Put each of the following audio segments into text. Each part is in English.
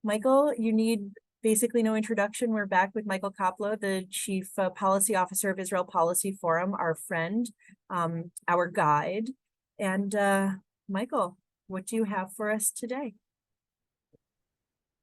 Michael, you need basically no introduction. We're back with Michael Koplow, the Chief Policy Officer of Israel Policy Forum, our friend, our guide. And Michael, what do you have for us today?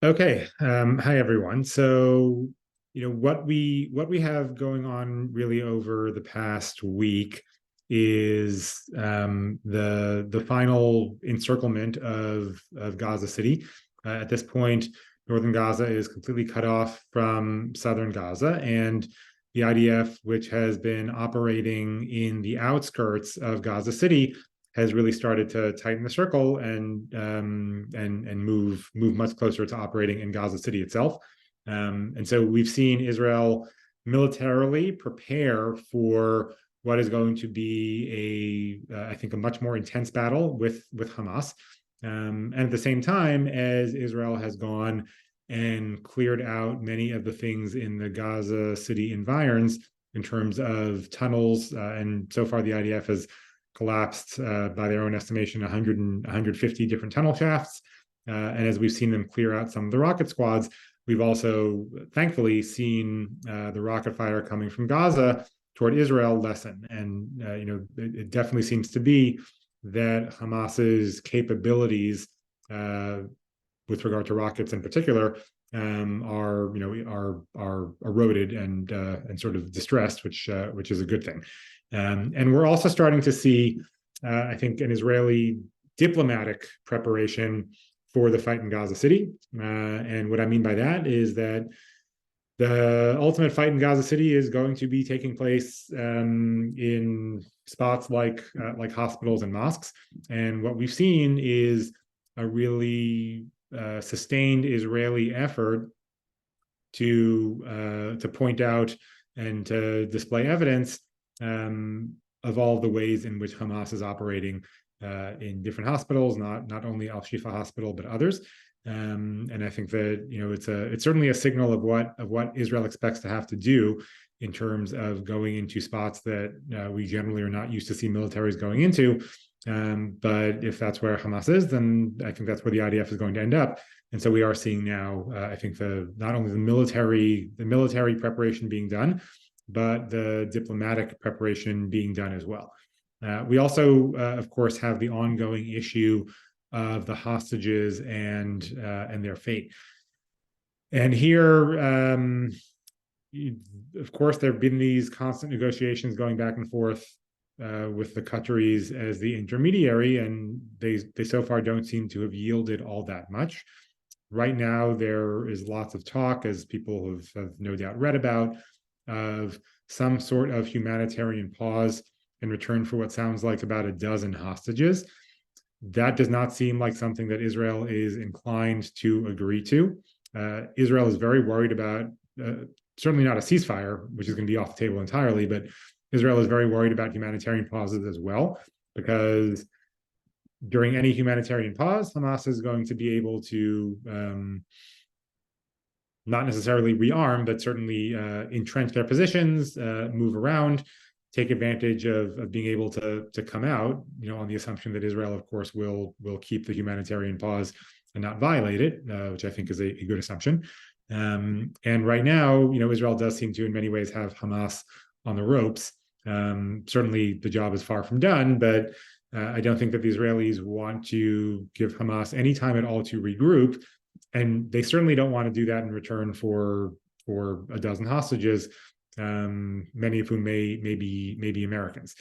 Okay. Hi everyone. So, what we have going on really over the past week is the final encirclement of Gaza City. At this point, northern Gaza is completely cut off from southern Gaza, and the IDF, which has been operating in the outskirts of Gaza City, has really started to tighten the circle and move much closer to operating in Gaza City itself. And so we've seen Israel militarily prepare for what is going to be I think, a much more intense battle with Hamas. And at the same time, as Israel has gone and cleared out many of the things in the Gaza City environs in terms of tunnels, and so far the IDF has collapsed, by their own estimation, 150 different tunnel shafts. And as we've seen them clear out some of the rocket squads, we've also thankfully seen the rocket fire coming from Gaza toward Israel lessen. And it definitely seems to be that Hamas's capabilities, with regard to rockets in particular, are eroded and sort of distressed, which is a good thing. And we're also starting to see, I think, an Israeli diplomatic preparation for the fight in Gaza City. And what I mean by that is that the ultimate fight in Gaza City is going to be taking place in spots like hospitals and mosques. And what we've seen is a really sustained Israeli effort to point out and to display evidence of all the ways in which Hamas is operating in different hospitals, not only Al Shifa Hospital but others. And I think that it's certainly a signal of what Israel expects to have to do in terms of going into spots that we generally are not used to see militaries going into. But if that's where Hamas is, then I think that's where the IDF is going to end up. And so we are seeing now, I think, not only the military preparation being done, but the diplomatic preparation being done as well. We also, of course, have the ongoing issue of the hostages and their fate. And here, of course, there have been these constant negotiations going back and forth with the Qataris as the intermediary, and they so far don't seem to have yielded all that much. Right now, there is lots of talk, as people have no doubt read about, of some sort of humanitarian pause in return for what sounds like about a dozen hostages. That does not seem like something that Israel is inclined to agree to. Israel is very worried about, certainly not a ceasefire, which is going to be off the table entirely, but Israel is very worried about humanitarian pauses as well, because during any humanitarian pause, Hamas is going to be able to not necessarily rearm, but certainly entrench their positions, move around, take advantage of being able to come out, on the assumption that Israel, of course, will keep the humanitarian pause and not violate it, which I think is a good assumption. And right now, Israel does seem to, in many ways, have Hamas on the ropes. Certainly, the job is far from done, but I don't think that the Israelis want to give Hamas any time at all to regroup, and they certainly don't want to do that in return for a dozen hostages, many of whom may be Americans.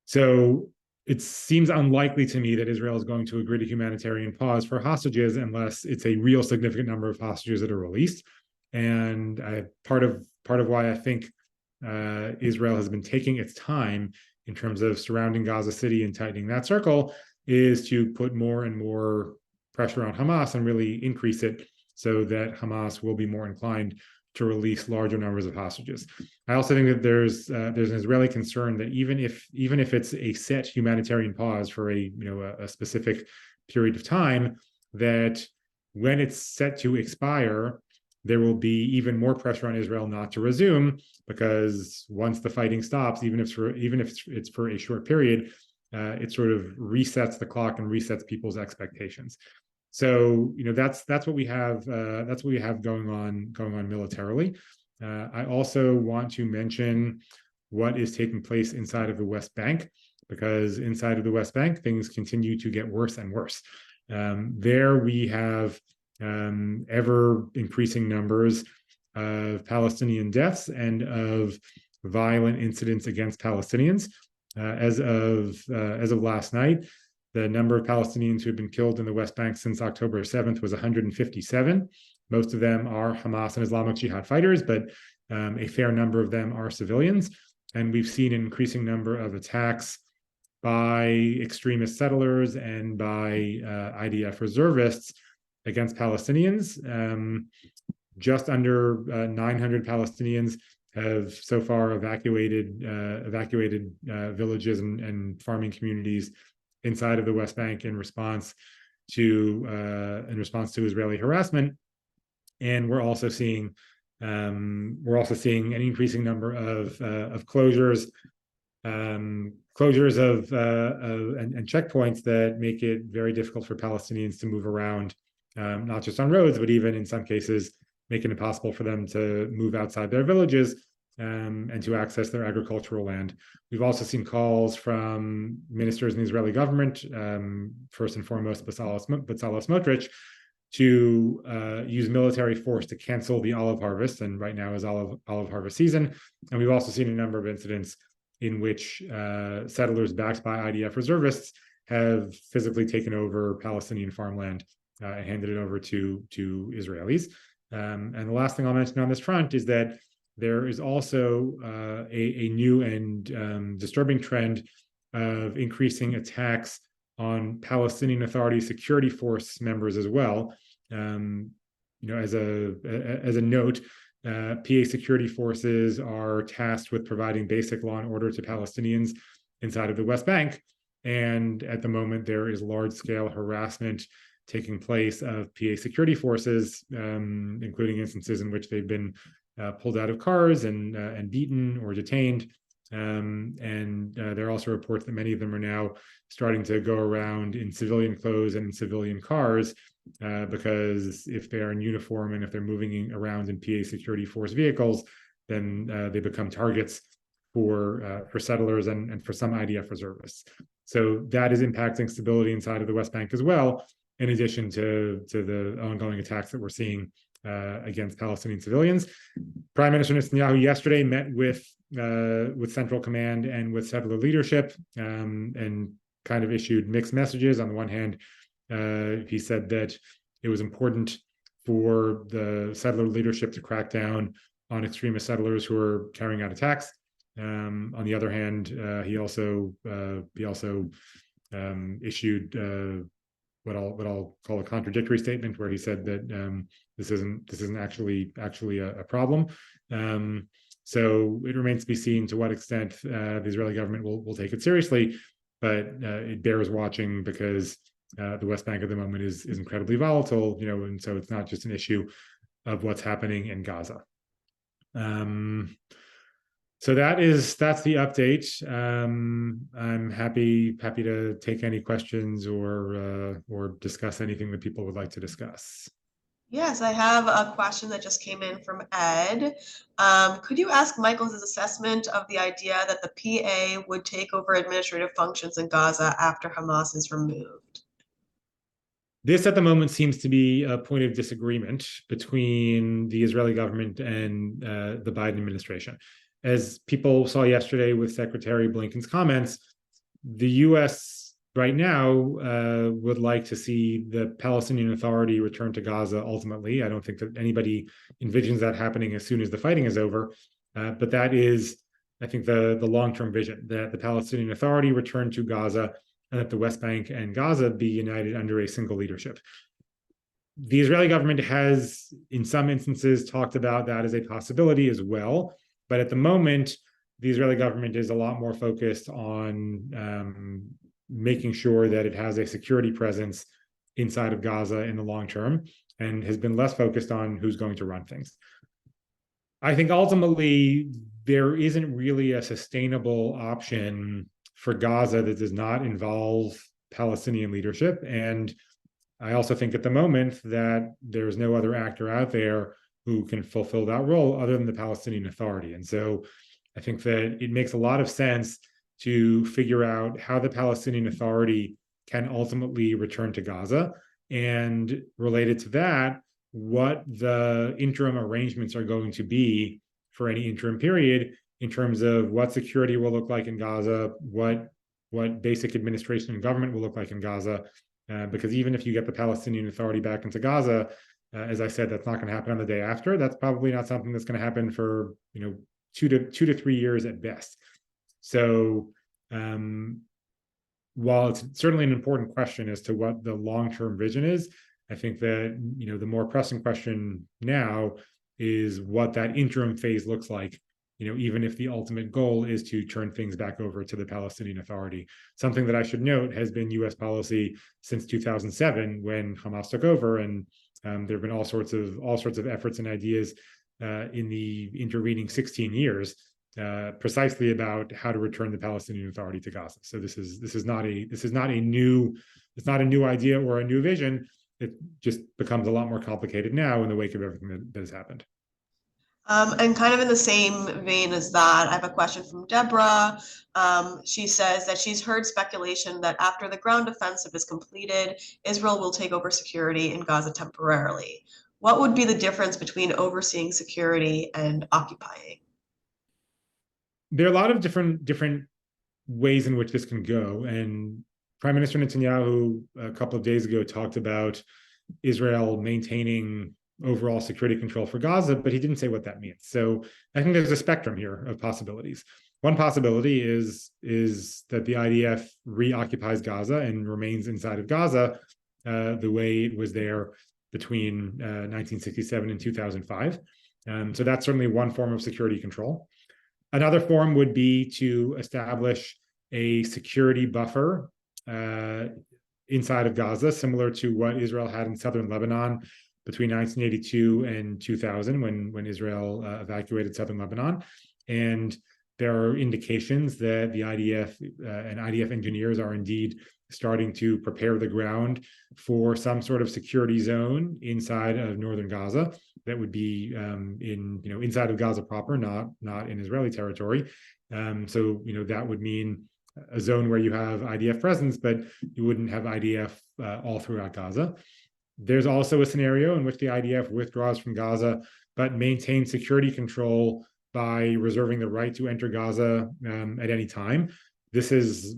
So it seems unlikely to me that Israel is going to agree to humanitarian pause for hostages unless it's a real significant number of hostages that are released. And part of why I think Israel has been taking its time in terms of surrounding Gaza City and tightening that circle is to put more and more pressure on Hamas and really increase it so that Hamas will be more inclined to release larger numbers of hostages. I also think that there's an Israeli concern that even if it's a set humanitarian pause for a specific period of time, that when it's set to expire, there will be even more pressure on Israel not to resume, because once the fighting stops, even if it's for a short period, it sort of resets the clock and resets people's expectations. So that's what we have. That's what we have going on militarily. I also want to mention what is taking place inside of the West Bank, because inside of the West Bank, things continue to get worse and worse. There we have ever increasing numbers of Palestinian deaths and of violent incidents against Palestinians. As of last night, the number of Palestinians who have been killed in the West Bank since October 7th was 157. Most of them are Hamas and Islamic Jihad fighters, but a fair number of them are civilians. And we've seen an increasing number of attacks by extremist settlers and by IDF reservists against Palestinians. Just under 900 Palestinians have so far evacuated villages and farming communities inside of the West Bank in response to Israeli harassment. And we're also seeing an increasing number of closures and checkpoints that make it very difficult for Palestinians to move around, not just on roads, but even in some cases making it impossible for them to move outside their villages and to access their agricultural land. We've also seen calls from ministers in the Israeli government, first and foremost Bezalel Smotrich, to use military force to cancel the olive harvest, and right now is olive harvest season. And we've also seen a number of incidents in which settlers backed by IDF reservists have physically taken over Palestinian farmland and handed it over to Israelis. And the last thing I'll mention on this front is that there is also a new and disturbing trend of increasing attacks on Palestinian Authority security force members as well. As a note, PA security forces are tasked with providing basic law and order to Palestinians inside of the West Bank. And at the moment, there is large-scale harassment taking place of PA security forces, including instances in which they've been pulled out of cars and beaten or detained. And there are also reports that many of them are now starting to go around in civilian clothes and in civilian cars, because if they are in uniform and if they're moving around in PA security force vehicles, then they become targets for settlers and for some IDF reservists. So that is impacting stability inside of the West Bank as well, in addition to the ongoing attacks that we're seeing against Palestinian civilians. Prime Minister Netanyahu yesterday met with Central Command and with settler leadership, and kind of issued mixed messages. On the one hand, he said that it was important for the settler leadership to crack down on extremist settlers who are carrying out attacks. On the other hand, he also issued what I'll call a contradictory statement, where he said that this isn't actually a problem. So it remains to be seen to what extent the Israeli government will take it seriously, but it bears watching, because the West Bank at the moment is incredibly volatile, and so it's not just an issue of what's happening in Gaza. So that's the update. I'm happy to take any questions or discuss anything that people would like to discuss. Yes, I have a question that just came in from Ed. Could you ask Michael's assessment of the idea that the PA would take over administrative functions in Gaza after Hamas is removed? This at the moment seems to be a point of disagreement between the Israeli government and the Biden administration. As people saw yesterday with Secretary Blinken's comments, the U.S. right now would like to see the Palestinian Authority return to Gaza ultimately. I don't think that anybody envisions that happening as soon as the fighting is over, but that is, I think, the long-term vision, that the Palestinian Authority return to Gaza and that the West Bank and Gaza be united under a single leadership. The Israeli government has, in some instances, talked about that as a possibility as well. But at the moment, the Israeli government is a lot more focused on making sure that it has a security presence inside of Gaza in the long term, and has been less focused on who's going to run things. I think ultimately there isn't really a sustainable option for Gaza that does not involve Palestinian leadership. And I also think at the moment that there's no other actor out there who can fulfill that role other than the Palestinian Authority. And so I think that it makes a lot of sense to figure out how the Palestinian Authority can ultimately return to Gaza, and related to that, what the interim arrangements are going to be for any interim period in terms of what security will look like in Gaza, what basic administration and government will look like in Gaza. Because even if you get the Palestinian Authority back into Gaza, as I said, that's not going to happen on the day after. That's probably not something that's going to happen for 2 to 3 years at best. So while it's certainly an important question as to what the long-term vision is, I think that the more pressing question now is what that interim phase looks like. Even if the ultimate goal is to turn things back over to the Palestinian Authority. Something that I should note has been U.S. policy since 2007 when Hamas took over, and there have been all sorts of efforts and ideas in the intervening 16 years, precisely about how to return the Palestinian Authority to Gaza. So this is not a new idea or a new vision. It just becomes a lot more complicated now in the wake of everything that has happened. And kind of in the same vein as that, I have a question from Deborah. She says that she's heard speculation that after the ground offensive is completed, Israel will take over security in Gaza temporarily. What would be the difference between overseeing security and occupying? There are a lot of different ways in which this can go. And Prime Minister Netanyahu a couple of days ago talked about Israel maintaining overall security control for Gaza, but he didn't say what that means. So I think there's a spectrum here of possibilities. One possibility is that the IDF reoccupies Gaza and remains inside of Gaza the way it was there between 1967 and 2005. So that's certainly one form of security control. Another form would be to establish a security buffer inside of Gaza, similar to what Israel had in southern Lebanon between 1982 and 2000, when Israel evacuated southern Lebanon. And there are indications that the IDF and IDF engineers are indeed starting to prepare the ground for some sort of security zone inside of northern Gaza that would be inside of Gaza proper, not in Israeli territory. So that would mean a zone where you have IDF presence, but you wouldn't have IDF all throughout Gaza. There's also a scenario in which the IDF withdraws from Gaza, but maintains security control by reserving the right to enter Gaza at any time. This is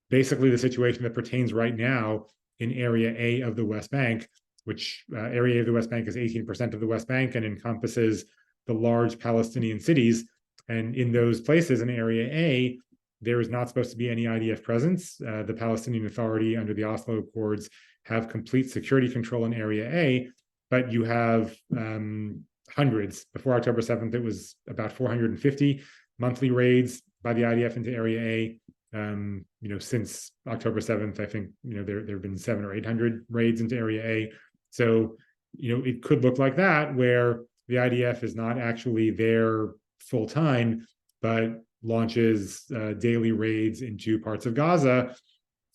basically the situation that pertains right now in Area A of the West Bank, which Area A of the West Bank is 18% of the West Bank and encompasses the large Palestinian cities. And in those places in Area A, there is not supposed to be any IDF presence. The Palestinian Authority under the Oslo Accords have complete security control in Area A, but you have hundreds. Before October 7th, it was about 450 monthly raids by the IDF into Area A. Since October 7th, I think there have been 700 or 800 raids into Area A. So it could look like that, where the IDF is not actually there full time, but launches daily raids into parts of Gaza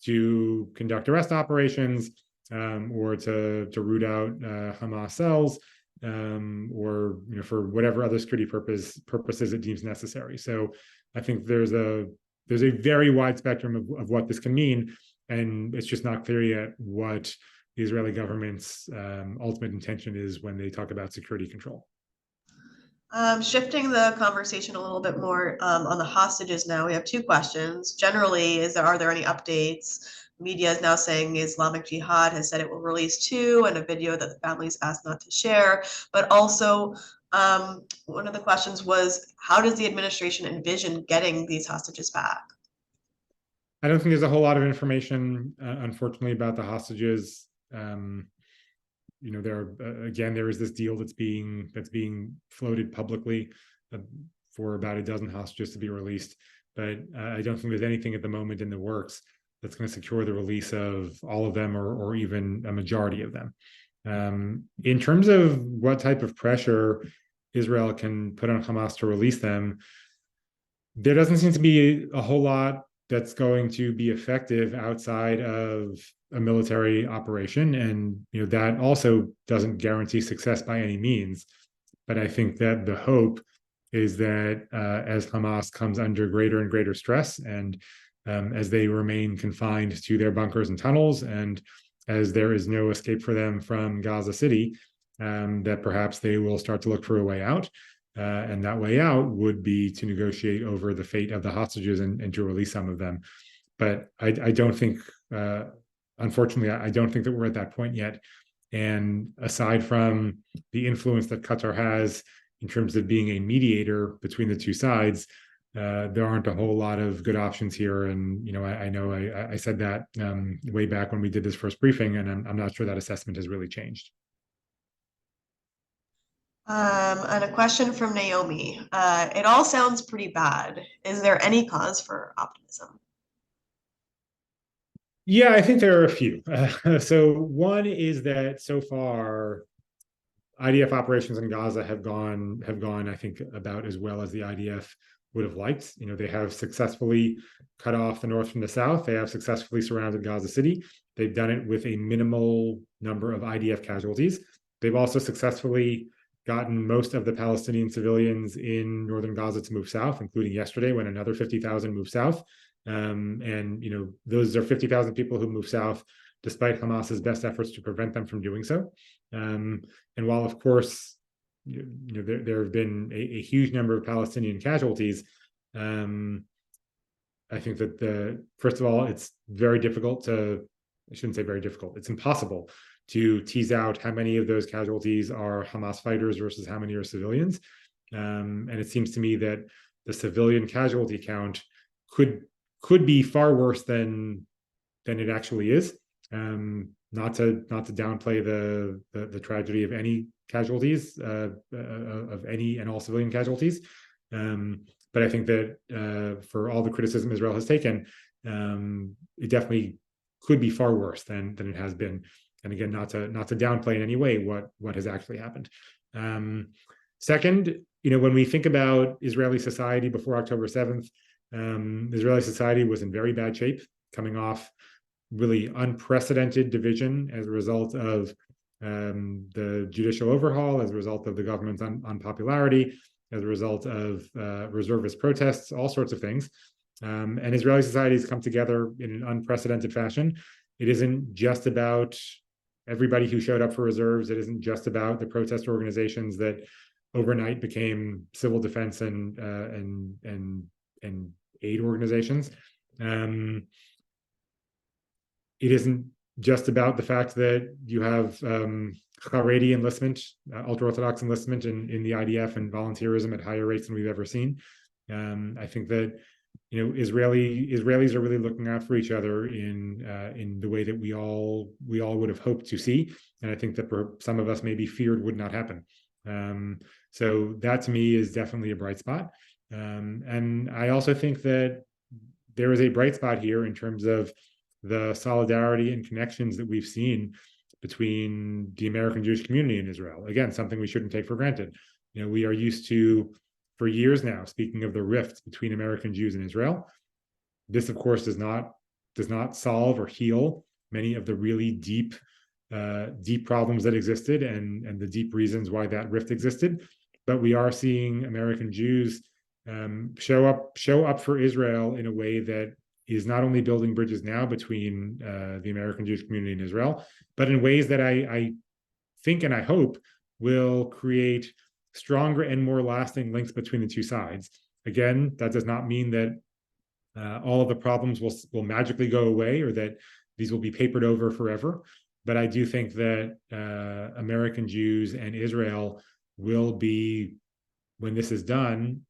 to conduct arrest operations or to root out Hamas cells or for whatever other security purposes it deems necessary. So I think there's a very wide spectrum of what this can mean, and it's just not clear yet what the Israeli government's ultimate intention is when they talk about security control. Shifting the conversation a little bit more on the hostages now, we have two questions. Generally, are there any updates? Media is now saying Islamic Jihad has said it will release 2 and a video that the families asked not to share. But also, one of the questions was, how does the administration envision getting these hostages back? I don't think there's a whole lot of information, unfortunately, about the hostages. There is this deal that's being floated publicly for about a dozen hostages to be released, but I don't think there's anything at the moment in the works that's going to secure the release of all of them or even a majority of them. In terms of what type of pressure Israel can put on Hamas to release them, there doesn't seem to be a whole lot that's going to be effective outside of a military operation, and that also doesn't guarantee success by any means. But I think that the hope is that as Hamas comes under greater and greater stress, and as they remain confined to their bunkers and tunnels, and as there is no escape for them from Gaza City, that perhaps they will start to look for a way out. And that way out would be to negotiate over the fate of the hostages and to release some of them. But I don't think, unfortunately, I don't think that we're at that point yet. And aside from the influence that Qatar has in terms of being a mediator between the two sides, there aren't a whole lot of good options here. And I know I said that way back when we did this first briefing, and I'm not sure that assessment has really changed. And a question from Naomi. It all sounds pretty bad. Is there any cause for optimism? Yeah, I think there are a few. So one is that so far, IDF operations in Gaza have gone, I think, about as well as the IDF would have liked. They have successfully cut off the north from the south. They have successfully surrounded Gaza City. They've done it with a minimal number of IDF casualties. They've also successfully gotten most of the Palestinian civilians in northern Gaza to move south, including yesterday when another 50,000 moved south. And those are 50,000 people who move south despite Hamas's best efforts to prevent them from doing so. And while, of course, there have been a huge number of Palestinian casualties, I think that first of all, it's very difficult to, I shouldn't say very difficult, it's impossible to tease out how many of those casualties are Hamas fighters versus how many are civilians. And it seems to me that the civilian casualty count could be far worse than it actually is. Not to downplay the tragedy of any casualties, of any and all civilian casualties. But I think that for all the criticism Israel has taken, it definitely could be far worse than it has been. And again, not to downplay in any way what has actually happened. Second, when we think about Israeli society before October 7th, Israeli society was in very bad shape, coming off really unprecedented division as a result of the judicial overhaul, as a result of the government's unpopularity, as a result of reservist protests, all sorts of things. And Israeli society has come together in an unprecedented fashion. It isn't just about everybody who showed up for reserves. It isn't just about the protest organizations that overnight became civil defense and aid organizations. It isn't just about the fact that you have Haredi enlistment, ultra-Orthodox enlistment in the IDF and volunteerism at higher rates than we've ever seen. I think that Israelis are really looking out for each other in the way that we all would have hoped to see, and I think that for some of us maybe feared would not happen. So that to me is definitely a bright spot. And I also think that there is a bright spot here in terms of the solidarity and connections that we've seen between the American Jewish community in Israel. Again, something we shouldn't take for granted. We are used to, for years now, speaking of the rift between American Jews and Israel. This, of course, does not solve or heal many of the really deep problems that existed and the deep reasons why that rift existed. But we are seeing American Jews show up for Israel in a way that is not only building bridges now between the American Jewish community and Israel, but in ways that I think and I hope will create stronger and more lasting links between the two sides. Again, that does not mean that all of the problems will magically go away or that these will be papered over forever. But I do think that American Jews and Israel will be, when this is done,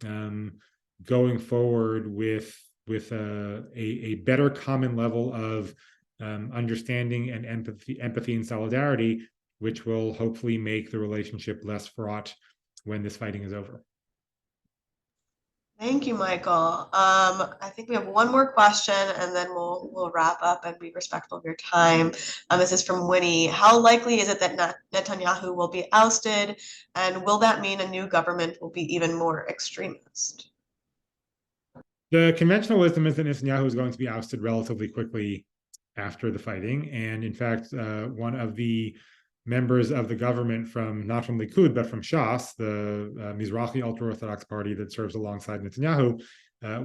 going forward with a better common level of understanding and empathy and solidarity, which will hopefully make the relationship less fraught when this fighting is over. Thank you, Michael. I think we have one more question and then we'll wrap up and be respectful of your time. This is from Winnie. How likely is it that Netanyahu will be ousted, and will that mean a new government will be even more extremist? The conventional wisdom is that Netanyahu is going to be ousted relatively quickly after the fighting. And in fact, one of the members of the government from, not from Likud, but from Shas, the Mizrahi ultra-Orthodox party that serves alongside Netanyahu,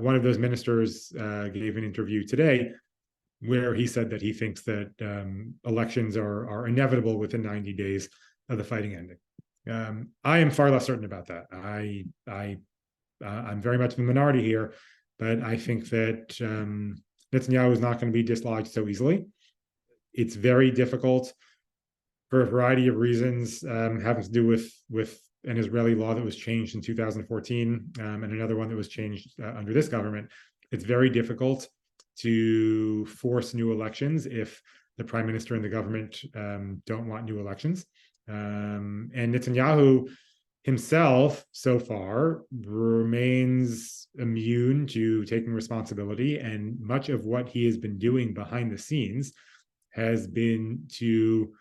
one of those ministers gave an interview today where he said that he thinks that elections are inevitable within 90 days of the fighting ending. I am far less certain about that. I'm very much in the minority here, but I think that Netanyahu is not going to be dislodged so easily. It's very difficult for a variety of reasons, having to do with an Israeli law that was changed in 2014 and another one that was changed under this government. It's very difficult to force new elections if the prime minister and the government don't want new elections. And Netanyahu himself, so far, remains immune to taking responsibility. And much of what he has been doing behind the scenes has been to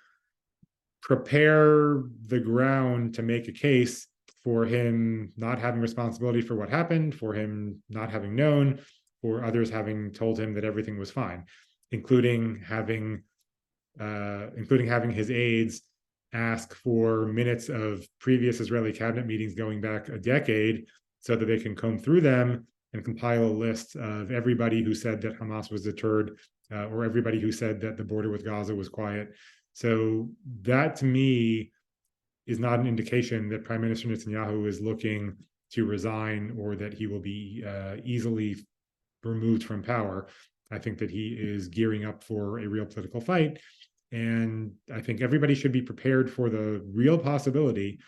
prepare the ground to make a case for him not having responsibility for what happened, for him not having known, for others having told him that everything was fine, including having his aides ask for minutes of previous Israeli cabinet meetings going back a decade so that they can comb through them and compile a list of everybody who said that Hamas was deterred or everybody who said that the border with Gaza was quiet. So that, to me, is not an indication that Prime Minister Netanyahu is looking to resign or that he will be easily removed from power. I think that he is gearing up for a real political fight. And I think everybody should be prepared for the real possibility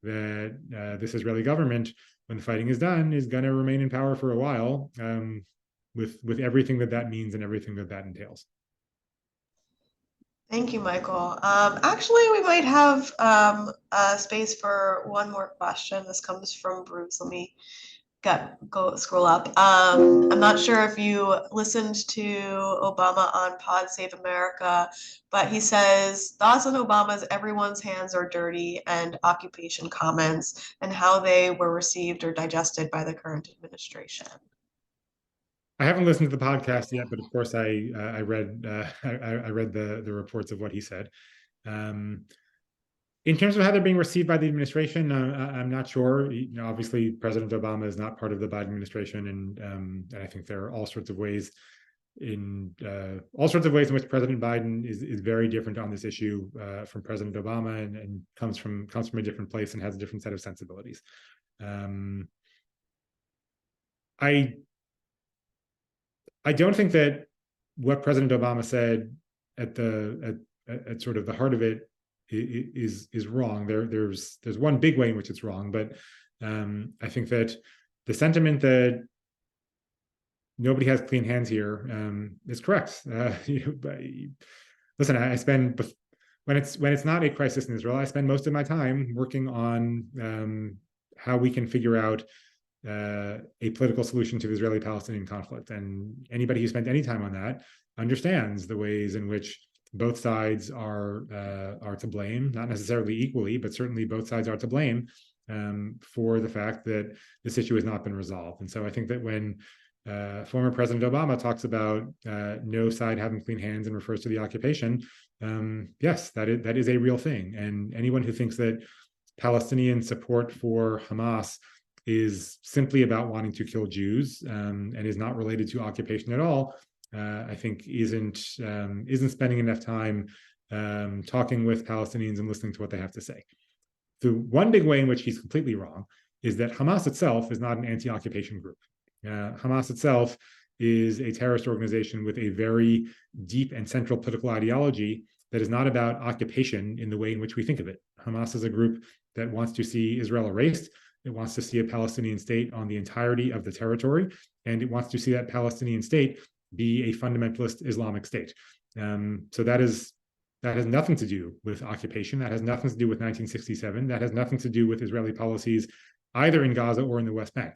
that this Israeli government, when the fighting is done, is going to remain in power for a while, with everything that means and everything that entails. Thank you, Michael. Actually, we might have a space for one more question. This comes from Bruce. Let me go scroll up. I'm not sure if you listened to Obama on Pod Save America, but he says thoughts on Obama's "everyone's hands are dirty" and occupation comments and how they were received or digested by the current administration. I haven't listened to the podcast yet, but of course I read the reports of what he said. In terms of how they're being received by the administration, I'm not sure. Obviously, President Obama is not part of the Biden administration, and I think there are all sorts of ways in which President Biden is very different on this issue from President Obama, and comes from a different place and has a different set of sensibilities. I don't think that what President Obama said at sort of the heart of it is wrong. There's one big way in which it's wrong, but I think that the sentiment that nobody has clean hands here is correct. Listen, I spend, when it's not a crisis in Israel, I spend most of my time working on how we can figure out a political solution to the Israeli-Palestinian conflict. And anybody who spent any time on that understands the ways in which both sides are to blame, not necessarily equally, but certainly both sides are to blame for the fact that this issue has not been resolved. And so I think that when former President Obama talks about no side having clean hands and refers to the occupation, yes, that is a real thing. And anyone who thinks that Palestinian support for Hamas is simply about wanting to kill Jews and is not related to occupation at all, I think isn't spending enough time talking with Palestinians and listening to what they have to say. The one big way in which he's completely wrong is that Hamas itself is not an anti-occupation group. Hamas itself is a terrorist organization with a very deep and central political ideology that is not about occupation in the way in which we think of it. Hamas is a group that wants to see Israel erased. It wants to see a Palestinian state on the entirety of the territory, and it wants to see that Palestinian state be a fundamentalist Islamic state. So that has nothing to do with occupation. That has nothing to do with 1967. That has nothing to do with Israeli policies either in Gaza or in the West Bank.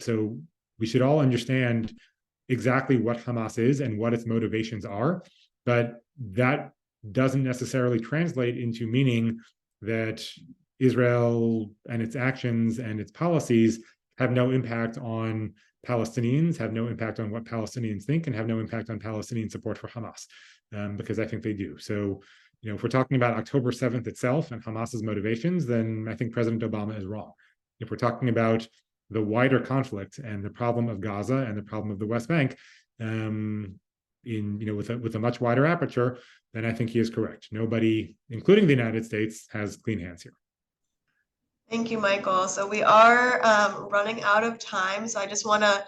So we should all understand exactly what Hamas is and what its motivations are, but that doesn't necessarily translate into meaning that Israel and its actions and its policies have no impact on Palestinians, have no impact on what Palestinians think, and have no impact on Palestinian support for Hamas, because I think they do. So, if we're talking about October 7th itself and Hamas's motivations, then I think President Obama is wrong. If we're talking about the wider conflict and the problem of Gaza and the problem of the West Bank, with a much wider aperture, then I think he is correct. Nobody, including the United States, has clean hands here. Thank you, Michael. So we are running out of time. So I just want to,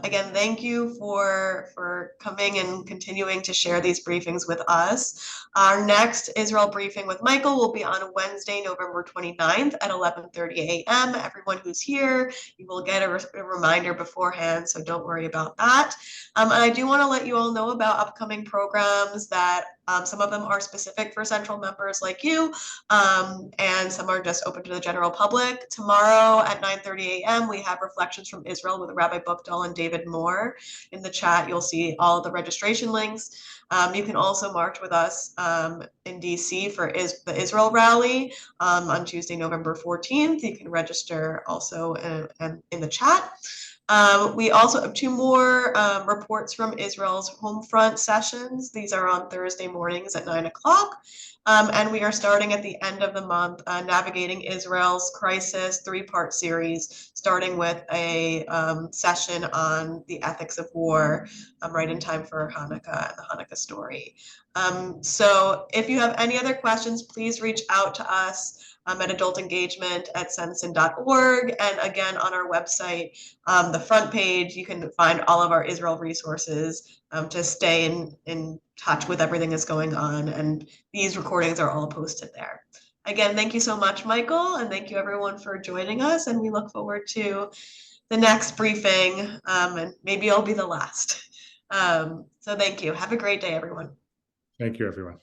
again, thank you for coming and continuing to share these briefings with us. Our next Israel briefing with Michael will be on Wednesday, November 29th at 11:30 a.m. Everyone who's here, you will get a reminder beforehand, so don't worry about that. And I do want to let you all know about upcoming programs that some of them are specific for Central members like you, and some are just open to the general public. Tomorrow at 9:30 a.m. we have Reflections from Israel with Rabbi Bookdahl and David Moore. In the chat, you'll see all of the registration links. You can also march with us in DC for the Israel rally on Tuesday, November 14th. You can register also in the chat. We also have 2 more reports from Israel's home front sessions. These are on Thursday mornings at 9 o'clock. And we are starting at the end of the month, Navigating Israel's Crisis 3-part series, starting with a session on the ethics of war, right in time for Hanukkah and the Hanukkah story. So if you have any other questions, please reach out to us at adultengagement@sensin.org. And again, on our website, the front page, you can find all of our Israel resources to stay in touch with everything that's going on. And these recordings are all posted there. Again, thank you so much, Michael, and thank you everyone for joining us. And we look forward to the next briefing, and maybe it'll be the last. So thank you. Have a great day, everyone. Thank you, everyone.